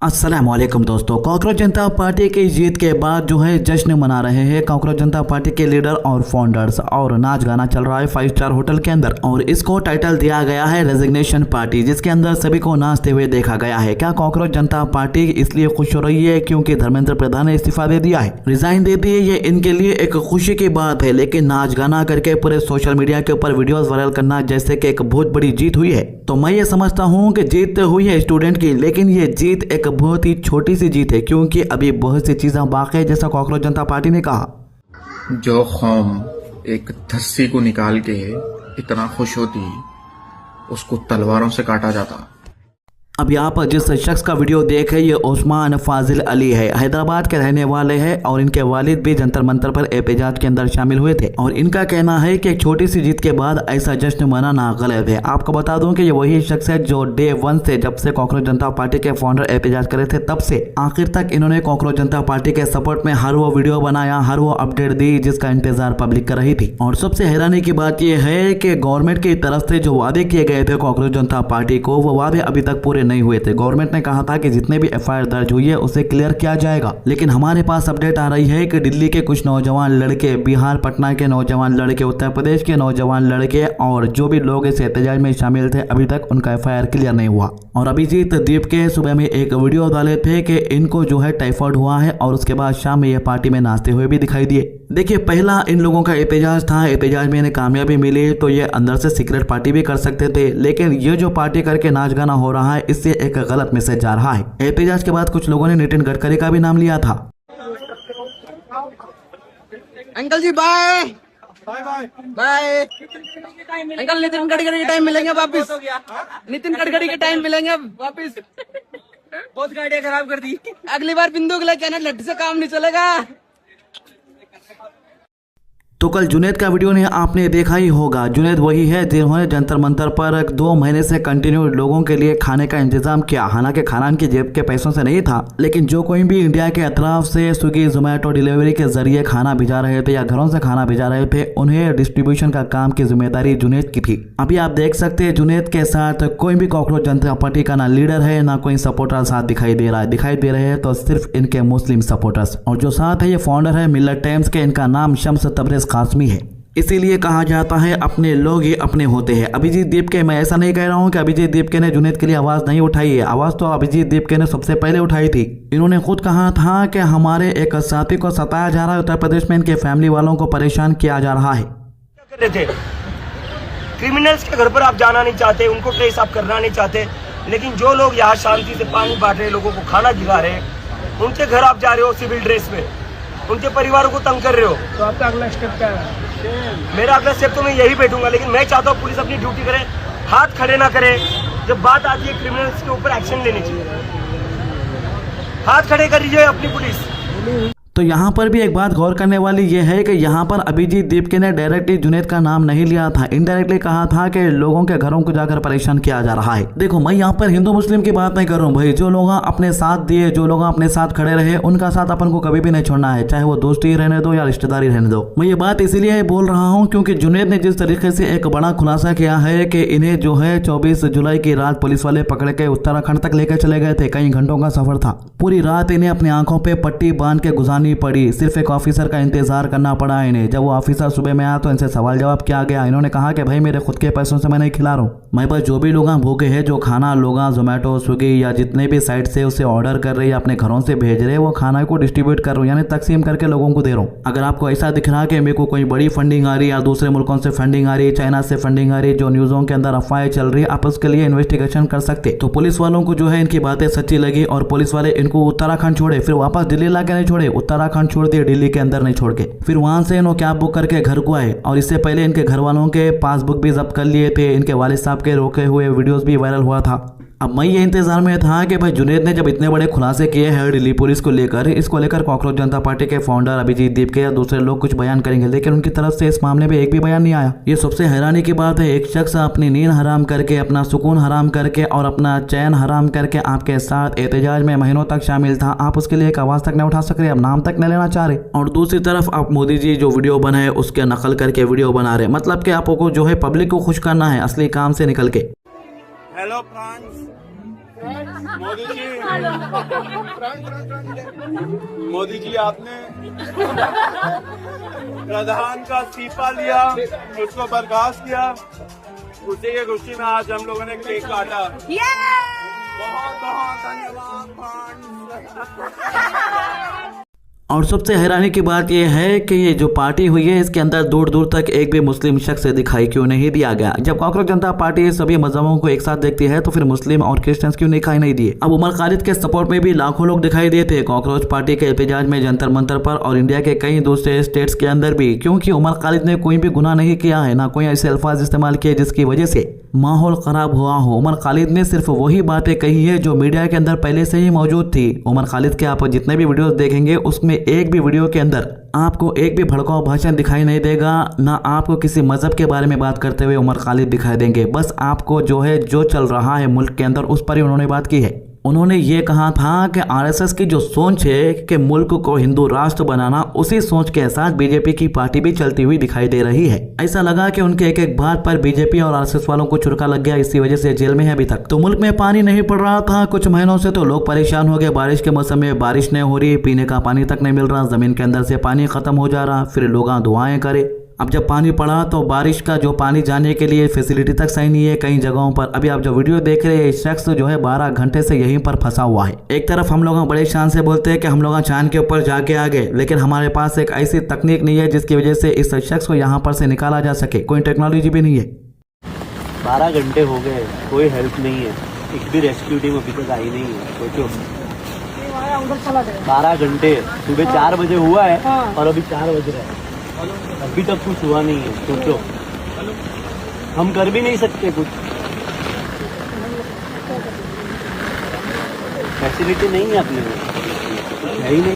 अस्सलामुअलैकुम दोस्तों, कॉकरोच जनता पार्टी की जीत के बाद जो है जश्न मना रहे हैं कॉकरोच जनता पार्टी के लीडर और फाउंडर्स। और नाच गाना चल रहा है 5 स्टार होटल के अंदर और इसको टाइटल दिया गया है रेजिग्नेशन पार्टी, जिसके अंदर सभी को नाचते हुए देखा गया है। क्या कॉकरोच जनता पार्टी इसलिए खुश हो रही है क्योंकि धर्मेंद्र प्रधान ने इस्तीफा दे दिया है, रिजाइन दे दिए? ये इनके लिए एक खुशी की बात है, लेकिन नाच गाना करके पूरे सोशल मीडिया के ऊपर वीडियोस वायरल करना जैसे कि एक बहुत बड़ी जीत हुई है। तो मैं ये समझता हूँ कि जीत हुई है स्टूडेंट की, लेकिन ये जीत एक बहुत ही छोटी सी जीत है क्योंकि अभी बहुत सी चीजें बाकी है, जैसा कॉकरोच जनता पार्टी ने कहा। जो कौम एक धस्सी को निकाल के इतना खुश होती, उसको तलवारों से काटा जाता। अब यहाँ पर जिस शख्स का वीडियो देखे ये उस्मान फाजिल अली है, हैदराबाद के रहने वाले हैं और इनके वालिद भी जंतर मंतर पर एहतजाज के अंदर शामिल हुए थे। और इनका कहना है कि एक छोटी सी जीत के बाद ऐसा जश्न मनाना गलत है। आपको बता दूं कि ये वही शख्स है जो डे 1 से, जब से कॉकरोच जनता पार्टी के फाउंडर एहतजाज करे थे, तब से आखिर तक इन्होंने कॉकरोच जनता पार्टी के सपोर्ट में हर वो वीडियो बनाया, हर वो अपडेट दी जिसका इंतजार पब्लिक कर रही थी। और सबसे हैरानी की बात यह है कि गवर्नमेंट की तरफ से जो वादे किए गए थे कॉकरोच जनता पार्टी को, वो वादे अभी तक पूरे नहीं हुए थे। गवर्नमेंट ने कहा था कि जितने भी एफआईआर दर्ज हुई है उसे क्लियर किया जाएगा, लेकिन हमारे पास अपडेट आ रही है कि दिल्ली के कुछ नौजवान लड़के, बिहार पटना के नौजवान लड़के, उत्तर प्रदेश के नौजवान लड़के और जो भी लोग इस एहतजाज में शामिल थे, अभी तक उनका एफआईआर क्लियर नहीं हुआ। और अभिजीत दीप के सुबह में एक वीडियो डाले थे कि इनको जो है टाइफाइड हुआ है और उसके बाद शाम में ये पार्टी में नाचते हुए भी दिखाई दिए। देखिए, पहला इन लोगों का एहतजाज था, एहतजाज में इन्हें कामयाबी मिली तो ये अंदर से सीक्रेट पार्टी भी कर सकते थे, लेकिन ये जो पार्टी करके नाच गाना हो रहा है, इससे एक गलत मैसेज जा रहा है। एहतजाज के बाद कुछ लोगों ने नितिन गडकरी का भी नाम लिया था। Uncle ji bye bye bye. Uncle Nitin Gadkari के टाइम मिलेंगे वापिस, नितिन गडकरी के टाइम मिलेंगे वापिस। बहुत गाड़ियां खराब कर दी, अगली बार बिंदु के लिए कहना लड्डू से काम नहीं चलेगा। तो कल जुनैद का वीडियो ने आपने देखा ही होगा। जुनैद वही है जिन्होंने जंतर मंतर पर 2 महीने से कंटिन्यू लोगों के लिए खाने का इंतजाम किया। हालांकि खाना इनकी जेब के पैसों से नहीं था, लेकिन जो कोई भी इंडिया के अतराफ से स्विगी जोमेटो डिलीवरी के जरिए खाना भिजा रहे थे या घरों से खाना भिजा रहे थे, उन्हें डिस्ट्रीब्यूशन का काम की जिम्मेदारी जुनैद की थी। अभी आप देख सकते हैं जुनैद के साथ कोई भी कॉकरोच जनता पार्टी का ना लीडर है ना कोई सपोर्टर साथ दिखाई दे रहा है। दिखाई दे रहे हैं तो सिर्फ इनके मुस्लिम सपोर्टर्स, और जो साथ है ये फाउंडर है मिल्लत टाइम्स के, इनका नाम शम्स तबरेज कासमी है। इसीलिए कहा जाता है अपने लोग ही अपने होते हैं। अभिजीत दीपके, मैं ऐसा नहीं कह रहा हूं कि अभिजीत दीपके ने जुनैद के लिए आवाज नहीं उठाई है, आवाज तो अभिजीत दीपके ने सबसे पहले उठाई थी। इन्होंने खुद कहा था कि हमारे एक साथी को सताया जा रहा है, उत्तर प्रदेश में इनके फैमिली वालों को परेशान किया जा रहा है। कर रहे थे क्रिमिनल्स के घर पर आप जाना नहीं चाहते, उनको ट्रेस आप करना नहीं चाहते, लेकिन जो लोग यहाँ शांति से पानी बांट रहे, लोगों को खाना खिला रहे, उनके घर आप जा रहे हो सिविल ड्रेस में, उनके परिवारों को तंग कर रहे हो। तो आपका अगला स्टेप क्या है? मेरा अगला स्टेप तो मैं यही बैठूंगा, लेकिन मैं चाहता हूँ पुलिस अपनी ड्यूटी करे, हाथ खड़े ना करे। जब बात आती है क्रिमिनल्स के ऊपर एक्शन लेनी चाहिए, हाथ खड़े कर लीजिए अपनी पुलिस। तो यहाँ पर भी एक बात गौर करने वाली यह है कि यहाँ पर अभिजीत दीपके ने डायरेक्टली जुनैद का नाम नहीं लिया था, इनडायरेक्टली कहा था कि लोगों के घरों को जाकर परेशान किया जा रहा है। देखो, मैं यहाँ पर हिंदू मुस्लिम की बात नहीं कर रहा हूँ भाई, जो लोग अपने साथ दिए, जो लोग अपने साथ खड़े रहे, उनका साथ अपन को कभी भी नहीं छोड़ना है, चाहे वो दोस्ती रहने दो या रिश्तेदारी रहने दो। मैं ये बात इसीलिए बोल रहा हूँ क्योंकि जुनैद ने जिस तरीके से एक बड़ा खुलासा किया है कि इन्हें जो है 24 जुलाई की रात पुलिस वाले पकड़ के उत्तराखंड तक लेकर चले गए थे। कई घंटों का सफर था, पूरी रात इन्हें अपनी आंखों पे पट्टी बांध के गुजारनी पड़ी, सिर्फ एक ऑफिसर का इंतजार करना पड़ा इन्हें। जब वो ऑफिसर सुबह में आया तो इनसे सवाल जवाब किया गया। इन्होंने कहा कि भाई मेरे खुद के पैसों से मैं नहीं खिला रहा हूँ, मैं बस जो भी लोग भूखे हैं, जो खाना लोग जोमेटो स्विगी या जितने भी साइट से उसे ऑर्डर कर रहे या अपने घरों से भेज रहे, वो खाना को डिस्ट्रीब्यूट कर रहा हूँ, यानी तकसीम करके लोगों को दे रहा हूँ। अगर आपको ऐसा दिख रहा है कि मेरे को कोई बड़ी फंडिंग आ रही है या दूसरे मुल्कों से फंडिंग आ रही है, चाइना से फंडिंग आ रही है, जो न्यूज़ों के अंदर अफवाहें चल रही है, आप उसके लिए इन्वेस्टिगेशन कर सकते। तो पुलिस वालों को जो है इनकी बातें सच्ची लगी और पुलिस वाले इनको उत्तराखंड छोड़े, फिर वापस दिल्ली ला के नहीं छोड़े, उत्तराखंड छोड़ दिए, दिल्ली के अंदर नहीं छोड़ के। फिर वहां से इन्होंने कैब बुक करके घर को आए और इससे पहले इनके घर वालों के पासबुक भी जब्त कर लिए थे, इनके वालिद साहब के रोके हुए वीडियोस भी वायरल हुआ था। अब मैं ये इंतजार में था कि भाई जुनैद ने जब इतने बड़े खुलासे किए हैं दिल्ली पुलिस को लेकर, इसको लेकर कॉकरोच जनता पार्टी के फाउंडर अभिजीत दीपके या दूसरे लोग कुछ बयान करेंगे, लेकिन उनकी तरफ से इस मामले में एक भी बयान नहीं आया। ये सबसे हैरानी की बात है, एक शख्स अपनी नींद हराम करके, अपना सुकून हराम करके और अपना चैन हराम करके आपके साथ एहतजाज में महीनों तक शामिल था, आप उसके लिए एक आवाज तक नहीं उठा सक रहे, अब नाम तक नहीं लेना चाह रहे। और दूसरी तरफ आप मोदी जी जो वीडियो बनाए उसके नकल करके वीडियो बना रहे, मतलब कि आपको जो है पब्लिक को खुश करना है असली काम से निकल के। हेलो फ्रेंड्स, मोदी जी आपने प्रधान का इस्तीफा लिया, उसको बर्खास्त किया, उसी की खुशी में आज हम लोगों ने केक काटा। बहुत बहुत धन्यवाद। और सबसे हैरानी की बात यह है कि ये जो पार्टी हुई है इसके अंदर दूर दूर तक एक भी मुस्लिम शख्स दिखाई क्यों नहीं दिया गया। जब कॉकरोच जनता पार्टी सभी मजहबों को एक साथ देखती है तो फिर मुस्लिम और क्रिश्चियंस क्यों दिखाई नहीं दिए। अब उमर खालिद के सपोर्ट में भी लाखों लोग दिखाई दिए थे कॉकरोच पार्टी के एहतजाज में जंतर मंतर पर और इंडिया के कई दूसरे स्टेट्स के अंदर भी, क्योंकि उमर खालिद ने कोई भी गुनाह नहीं किया है, ना कोई ऐसे अल्फाज इस्तेमाल किए जिसकी वजह से माहौल खराब हुआ हो। उमर खालिद ने सिर्फ वही बातें कही है जो मीडिया के अंदर पहले से ही मौजूद थी। उमर खालिद के आप जितने भी वीडियोस देखेंगे उसमें एक भी वीडियो के अंदर आपको एक भी भड़काऊ भाषण दिखाई नहीं देगा, ना आपको किसी मजहब के बारे में बात करते हुए उमर खालिद दिखाई देंगे। बस आपको जो चल रहा है मुल्क के अंदर उस पर ही उन्होंने बात की है। उन्होंने ये कहा था कि आरएसएस की जो सोच है कि मुल्क को हिंदू राष्ट्र बनाना, उसी सोच के साथ बीजेपी की पार्टी भी चलती हुई दिखाई दे रही है। ऐसा लगा कि उनके एक एक बात पर बीजेपी और आरएसएस वालों को चुरका लग गया, इसी वजह से जेल में है अभी तक। तो मुल्क में पानी नहीं पड़ रहा था कुछ महीनों से, तो लोग परेशान हो गए। बारिश के मौसम में बारिश नहीं हो रही, पीने का पानी तक नहीं मिल रहा, जमीन के अंदर से पानी खत्म हो जा रहा, फिर लोग दुआएं करे। अब जब पानी पड़ा तो बारिश का जो पानी जाने के लिए फैसिलिटी तक सही नहीं है कई जगहों पर। अभी आप जो वीडियो देख रहे हैं, शख्स जो है 12 घंटे से यहीं पर फंसा हुआ है। एक तरफ हम लोग बड़े शान से बोलते हैं कि हम लोग चांद के ऊपर जाके आ गए, लेकिन हमारे पास एक ऐसी तकनीक नहीं है जिसकी वजह से इस शख्स को यहाँ पर से निकाला जा सके। कोई टेक्नोलॉजी भी नहीं है। 12 घंटे हो गए, कोई हेल्प नहीं है, एक भी रेस्क्यू टीम अभी तक आई नहीं है। सोचो 12 घंटे, सुबह 4 बजे हुआ है और अभी 4 बज रहे हैं, अभी तक कुछ हुआ नहीं है। सोचो हम कर भी नहीं सकते कुछ, फैसिलिटी नहीं है अपने में, है ही नहीं।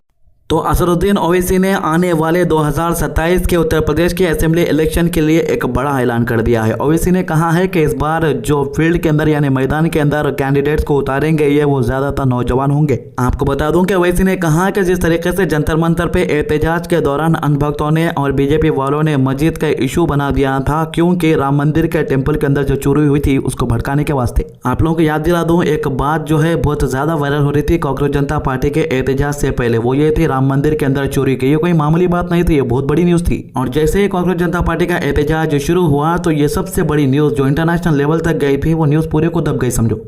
तो असरुद्दीन ओवैसी ने आने वाले 2027 के उत्तर प्रदेश के असेंबली इलेक्शन के लिए एक बड़ा ऐलान कर दिया है। ओवैसी ने कहा है कि इस बार जो फील्ड के अंदर यानी मैदान के अंदर कैंडिडेट्स को उतारेंगे ये वो ज्यादातर नौजवान होंगे। आपको बता दूं कि ओवैसी ने कहा कि जिस तरीके से जंतर मंतर पे एहतजाज के दौरान अंधभक्तों ने और बीजेपी वालों ने मस्जिद का इशू बना दिया था, क्योंकि राम मंदिर के टेम्पल के अंदर जो चोरी हुई थी उसको भड़काने के वास्ते। आप लोगों को याद दिला दूं, एक बात जो है बहुत ज्यादा वायरल हो रही थी कॉकरोच जनता पार्टी के एहतजाज से पहले, वो ये थी मंदिर के अंदर चोरी की। ये कोई मामूली बात नहीं थी, ये बहुत बड़ी न्यूज थी। और जैसे ही कॉकरोच जनता पार्टी का एहतजाज शुरू हुआ तो ये सबसे बड़ी न्यूज जो इंटरनेशनल लेवल तक गई थी वो न्यूज पूरे को दब गई समझो।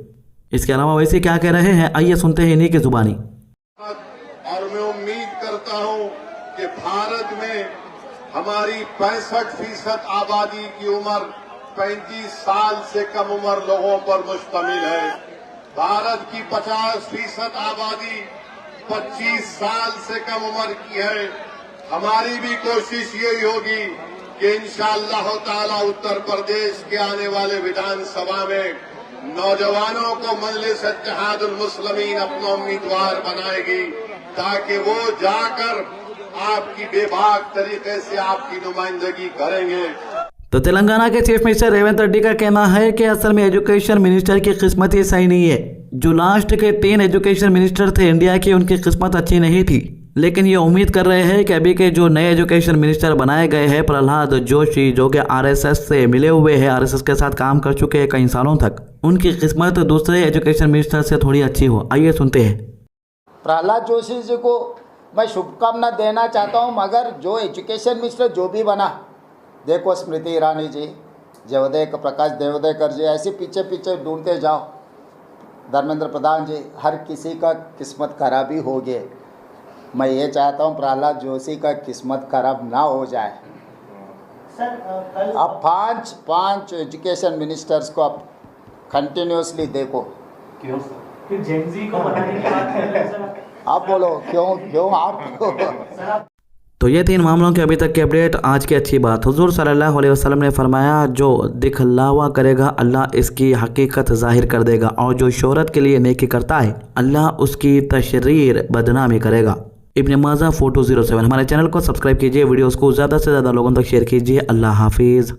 इसके अलावा वैसे क्या कह रहे हैं आइए सुनते हैं इन्हीं की जुबानी। और मैं उम्मीद करता हूं कि भारत में हमारी 65% आबादी की उम्र 35 साल से कम उम्र लोगों पर मुश्तमिल है। भारत की 50% आबादी 25 साल से कम उम्र की है। हमारी भी कोशिश यही होगी कि इंशाअल्लाह ताला उत्तर प्रदेश के आने वाले विधानसभा में नौजवानों को मजलिस इत्तेहादुल मुस्लिमीन अपना उम्मीदवार बनाएगी, ताकि वो जाकर आपकी बेबाक तरीके से आपकी नुमाइंदगी करेंगे। तो तेलंगाना के चीफ मिनिस्टर रेवंत रेड्डी का कहना है कि असल में एजुकेशन मिनिस्टर की किस्मत ही सही नहीं है। जो लास्ट के 3 एजुकेशन मिनिस्टर थे इंडिया के, उनकी किस्मत अच्छी नहीं थी। लेकिन ये उम्मीद कर रहे हैं कि अभी के जो नए एजुकेशन मिनिस्टर बनाए गए हैं प्रहलाद जोशी, जो कि आरएसएस से मिले हुए हैं, आरएसएस के साथ काम कर चुके हैं कई सालों तक, उनकी किस्मत दूसरे एजुकेशन मिनिस्टर से थोड़ी अच्छी हो। आइए सुनते हैं। प्रहलाद जोशी जी को मैं शुभकामना देना चाहता हूं, मगर जो एजुकेशन मिनिस्टर जो भी बना, देखो स्मृति ईरानी जी, जयवदेकर प्रकाश देवदेकर जी, ऐसे पीछे पीछे ढूंढते जाओ, धर्मेंद्र प्रधान जी, हर किसी का किस्मत खराब ही हो गए। मैं ये चाहता हूँ प्रहलाद जोशी का किस्मत खराब ना हो जाए। अब पांच एजुकेशन मिनिस्टर्स को आप कंटिन्यूसली देखो। क्यों फिर जेनजी को बनाने की बात कर रहे हैं सर? आप बोलो क्यों आप तो ये 3 मामलों के अभी तक के अपडेट। आज की अच्छी बात, हुजूर सल्लल्लाहु अलैहि वसल्लम ने फरमाया जो दिखलावा करेगा अल्लाह इसकी हकीकत जाहिर कर देगा, और जो शोहरत के लिए नेकी करता है अल्लाह उसकी तशरीर बदनामी करेगा। इब्न माजा 4207। हमारे चैनल को सब्सक्राइब कीजिए, वीडियोस को ज़्यादा से ज़्यादा लोगों तक शेयर कीजिए। अल्लाह हाफिज़।